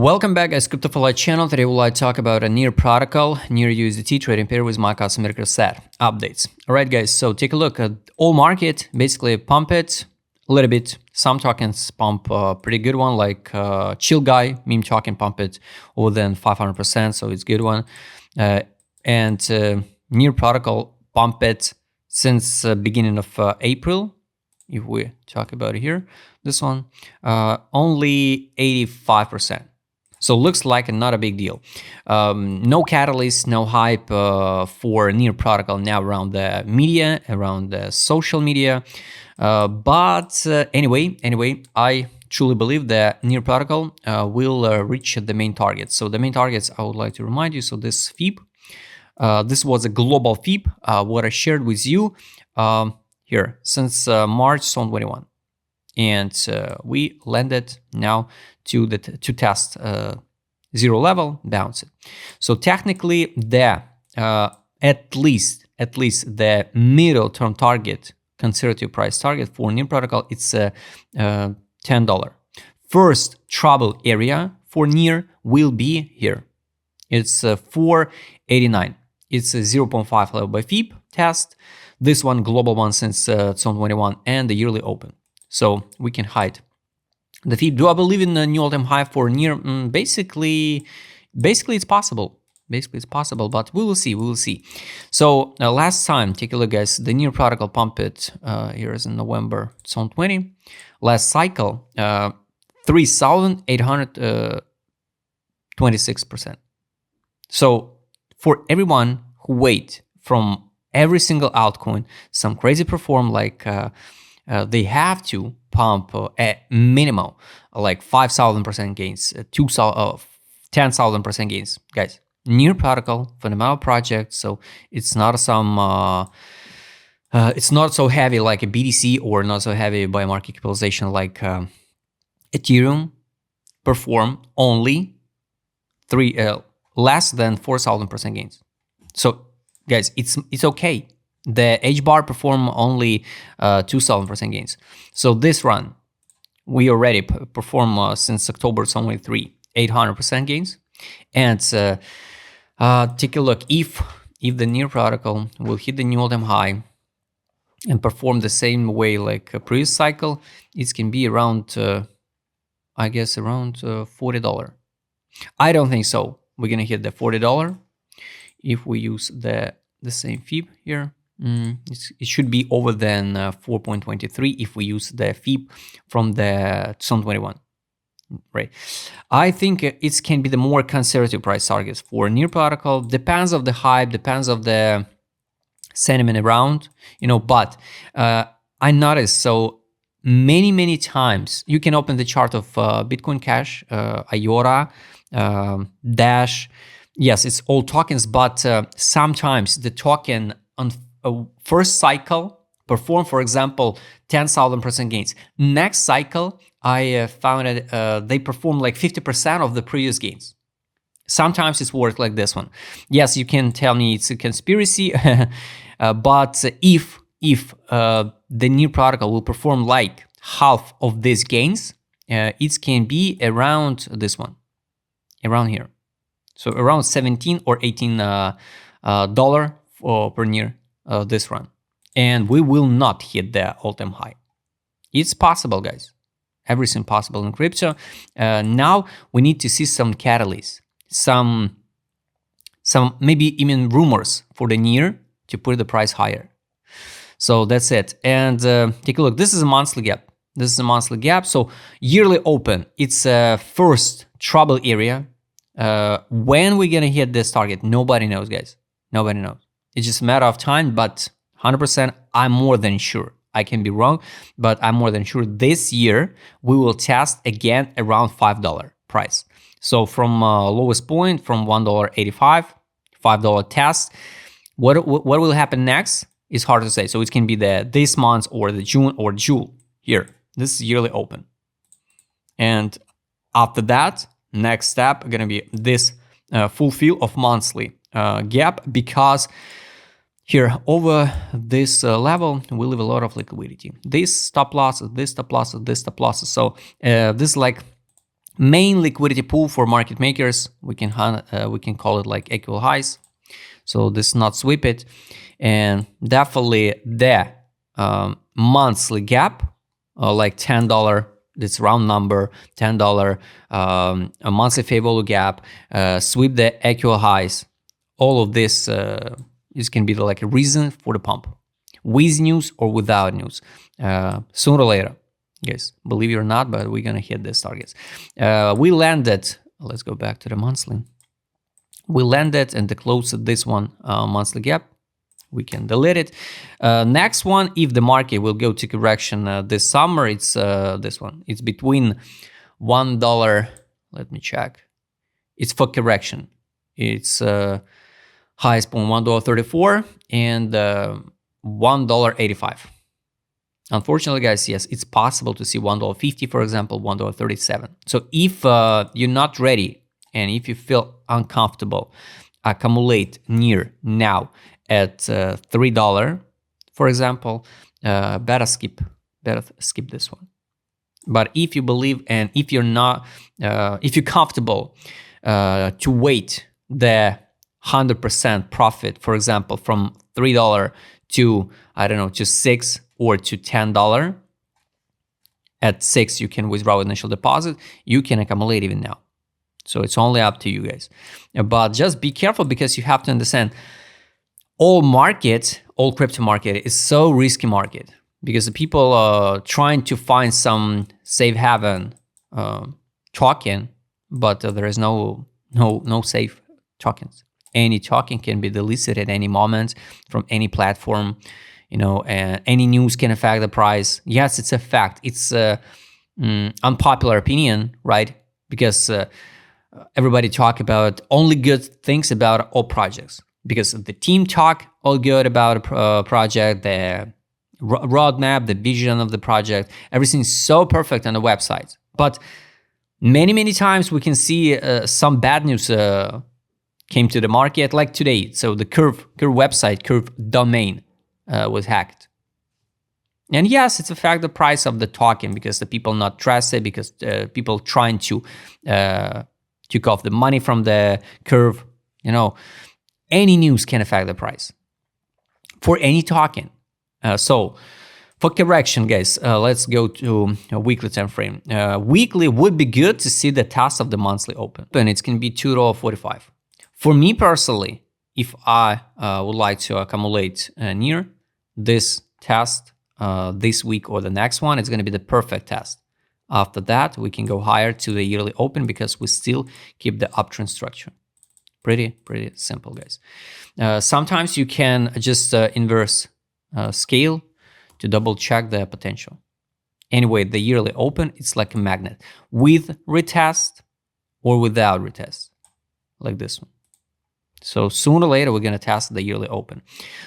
Welcome back, guys. Crypto for Life channel. Today we'll talk about a Near protocol, Near USDT trading pair with my custom set updates. All right, guys. So take a look at all market. Basically, pump it a little bit. Some tokens pump a pretty good one, like Chill Guy meme token pump it over than 500%, so it's good one. And Near protocol pump it since beginning of April. If we talk about it here, this one only 85%. So looks like not a big deal. No catalyst, no hype for Near protocol now around the media, around the social media. But anyway, I truly believe that Near protocol will reach the main targets. So the main targets, I would like to remind you. So this FIB, this was a global FIB, what I shared with you here since March 2021. And we landed now to test zero level, bounce it. So technically, the at least the middle term target, conservative price target for Near protocol, it's $10. First trouble area for Near will be here. It's 489. It's a 0.5 level by FIB test. This one global one since 2021 and the yearly open. So we can hide the FIB. Do I believe in a new all-time high for Near? Basically it's possible. But we will see. So last time, take a look, guys. The Near protocol pump it here is in November 2020. Last cycle, 3,826%. So for everyone who wait from every single altcoin, some crazy perform like. They have to pump at minimum like 5,000% gains, 10,000% gains, guys. Near protocol, fundamental project, so it's not some, it's not so heavy like a BTC or not so heavy by market capitalization like Ethereum. Perform only less than 4,000% gains. So, guys, it's okay. The H-bar perform only 2,000% gains. So this run, we already perform since October 2023, 800% gains. And take a look, if the Near protocol will hit the new all-time high and perform the same way like a previous cycle, it can be around, I guess, around $40. I don't think so. We're gonna hit the $40 if we use the same FIB here. It should be over than 4.23 if we use the FIB from the 2021, right? I think it can be the more conservative price targets for Near protocol. Depends of the hype, depends of the sentiment around, but I noticed so many times. You can open the chart of Bitcoin Cash, IOTA, Dash. Yes, it's all tokens, but sometimes the token on first cycle perform, for example, 10,000% gains. Next cycle, I found that they perform like 50% of the previous gains. Sometimes it's worked like this one. Yes, you can tell me it's a conspiracy, but if the Near protocol will perform like half of these gains, it can be around this one, around here. So around 17 or 18 dollar per Near this run, and we will not hit the all-time high. It's possible, guys. Everything possible in crypto. Now we need to see some catalysts, some maybe even rumors for the Near to put the price higher. So that's it. And take a look. This is a monthly gap. So yearly open, it's a first trouble area. When we're gonna hit this target, nobody knows, guys. Nobody knows. It's just a matter of time, but 100%, I'm more than sure. I can be wrong, but I'm more than sure this year we will test again around $5 price. So from lowest point, from $1.85, $5 test. What will happen next is hard to say. So it can be this month or the June or July here. This is yearly open. And after that, next step gonna be this fulfill of monthly gap, because here over this level we leave a lot of liquidity. This stop losses, this stop losses, this stop losses. So this is like Main liquidity pool for market makers. We can call it like equal highs. So this is not sweep it, and definitely the monthly gap, like $10. This round number, $10, a monthly fair value gap, sweep the equal highs. All of this can be like a reason for the pump, with news or without news. Sooner or later, guys, believe it or not, but we're gonna hit these targets. We landed. Let's go back to the monthly. We landed and the close of this one monthly gap. We can delete it. Next one, if the market will go to correction this summer, it's this one. It's between $1. Let me check. It's for correction. It's highest point $1.34 and $1.85. Unfortunately, guys, yes, it's possible to see $1.50, for example, $1.37. So if you're not ready and if you feel uncomfortable, accumulate near now at $3, for example, better skip this one. But if you believe and if you're not, if you're comfortable to wait the 100% profit, for example, from $3 to, I don't know, to $6 or to $10. At 6, you can withdraw initial deposit. You can accumulate even now. So it's only up to you guys. But just be careful, because you have to understand all crypto market is so risky market, because the people are trying to find some safe haven token, but there is no safe tokens. Any token can be delisted at any moment from any platform, and any news can affect the price. Yes, it's a fact. It's unpopular opinion, right? Because everybody talk about only good things about all projects, because the team talk all good about a project, the roadmap, the vision of the project, everything's so perfect on the website. But many times we can see some bad news came to the market, like today. So the Curve website, Curve domain was hacked. And yes, it's a fact, the price of the token, because the people not trust it, because people trying to take off the money from the Curve. Any news can affect the price for any token. So for correction, guys, let's go to a weekly time frame. Weekly would be good to see the test of the monthly open, and it can be $2.45. For me personally, if I would like to accumulate near this test this week or the next one, it's going to be the perfect test. After that, we can go higher to the yearly open, because we still keep the uptrend structure. Pretty simple, guys. Sometimes you can just inverse scale to double check the potential. Anyway, the yearly open, it's like a magnet, with retest or without retest, like this one. So sooner or later, we're going to test the yearly open.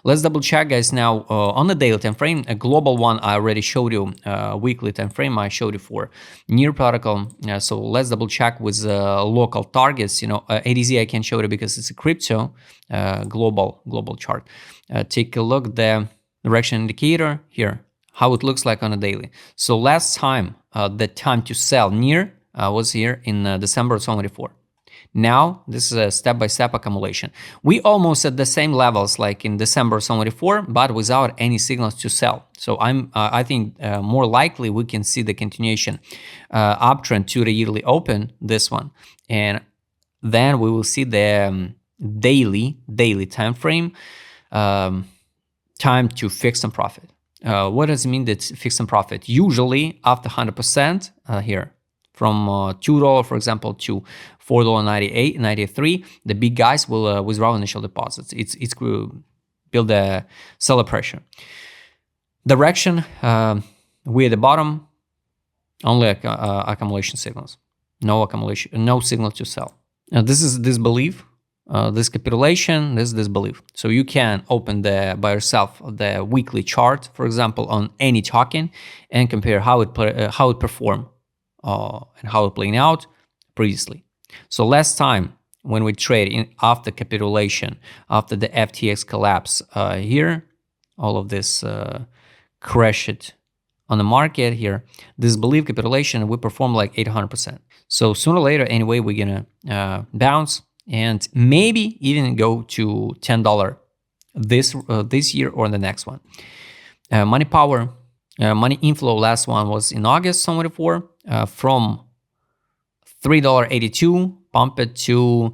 Let's double check, guys, now on the daily time frame. A global one I already showed you. Weekly time frame I showed you for near protocol. So let's double check with local targets. ADZ I can show you because it's a crypto global chart. Take a look the direction indicator here, how it looks like on a daily. So last time the time to sell near was here in December 2024. Now, this is a step-by-step accumulation. We almost at the same levels like in December 2024, but without any signals to sell. So I think more likely we can see the continuation uptrend to the yearly open, this one. And then we will see the daily time frame, time to fix some profit. What does it mean that fix some profit? Usually after 100% here, from $2, for example, to $4.93, the big guys will withdraw initial deposits. It's build a seller pressure. Direction, we at the bottom, only accumulation signals, no signal to sell. This is this belief, this capitulation, this belief. So you can open by yourself the weekly chart, for example, on any token, and compare how it performed and how it playing out previously. So last time when we trade after capitulation, after the FTX collapse here, all of this crashed on the market here, this belief capitulation, we performed like 800%. So sooner or later, anyway, we're gonna bounce and maybe even go to $10 this year or the next one. Money power, money inflow. Last one was in August 2024, from $3.82 pump it to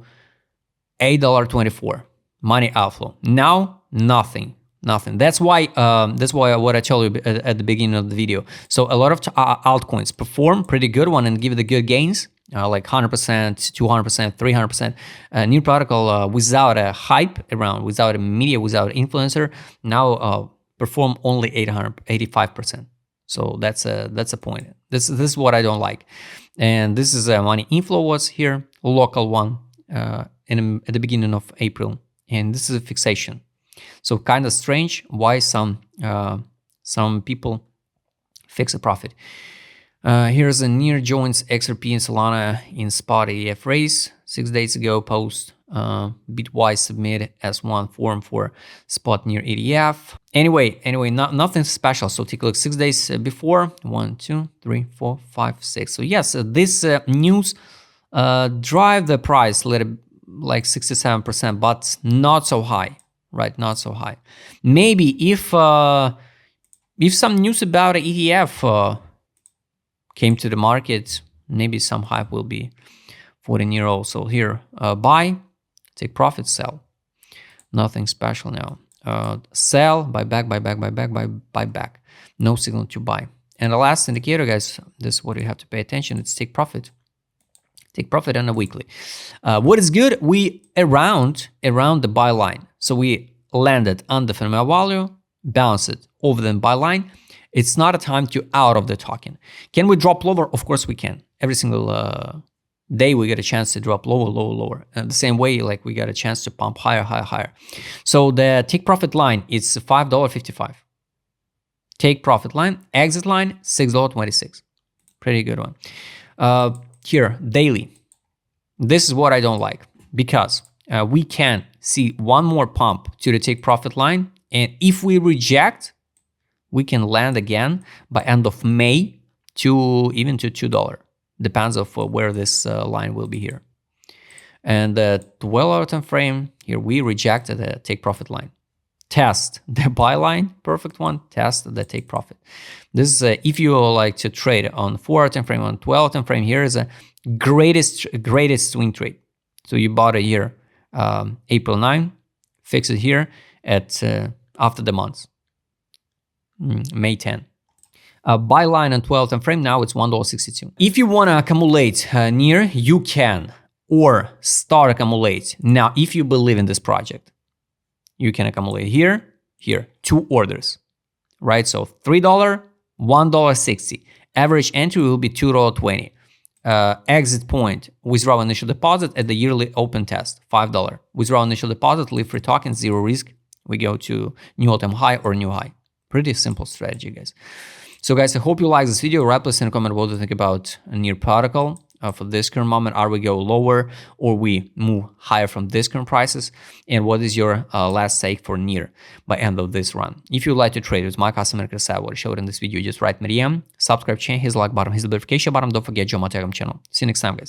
$8.24. Money outflow. Now nothing. That's why what I told you at the beginning of the video. So a lot of altcoins perform pretty good one and give the good gains, like 100%, 200%, 300%. Near protocol without a hype around, without a media, without influencer, now perform only 85%. So that's a point. This is what I don't like. And this is money inflow was here, local one at the beginning of April, and this is a fixation. So kind of strange why some people fix a profit. Here's a near joins XRP and Solana in spot ETF race 6 days ago. Post Bitwise submit S1 form for spot near ETF. Anyway, nothing special. So take a look 6 days before. 1, 2, 3, 4, 5, 6. So yes, this news drive the price a little like 67%, but not so high. Right, not so high. Maybe if some news about an ETF came to the market, maybe some hype will be for the near also. Here, buy, take profit, sell. Nothing special now. Sell, buy back, buy back, buy back, buy back. No signal to buy. And the last indicator, guys, this is what you have to pay attention. It's take profit. Take profit on a weekly. What is good? We around the buy line. So we landed on the fundamental value, bounced it over the buy line. It's not a time to out of the token. Can we drop lower? Of course we can. Every single day we get a chance to drop lower. And the same way, like we got a chance to pump higher. So the take profit line is $5.55. Take profit line, exit line $6.26. Pretty good one. Here, daily. This is what I don't like, because we can see one more pump to the take profit line, and if we reject, we can land again by end of May to even to $2. Depends of where this line will be here. And the 12-hour time frame here, we rejected the take profit line. Test the buy line, perfect one. Test the take profit. This is if you like to trade on 4-hour time frame, on 12-hour time frame. Here is a greatest swing trade. So you bought it here, April 9, fix it here at after the month, May 10. Buy line on 12 time frame, now it's $1.62. If you want to accumulate near, you can, or start accumulate now. If you believe in this project, you can accumulate here, 2 orders, right? So $3, $1.60. Average entry will be $2.20. Exit point, withdraw initial deposit at the yearly open test, $5. Withdraw initial deposit, leave free token, 0 risk. We go to new all-time high or new high. Pretty simple strategy, guys. So guys, I hope you like this video. Write please in a comment what you think about near protocol. For this current moment, are we go lower or we move higher from this current prices? And what is your last take for near by end of this run? If you'd like to trade with my customer Krasava, what I showed in this video, just write me DM, subscribe channel, his like button, his notification button. Don't forget join my Telegram channel. See you next time, guys.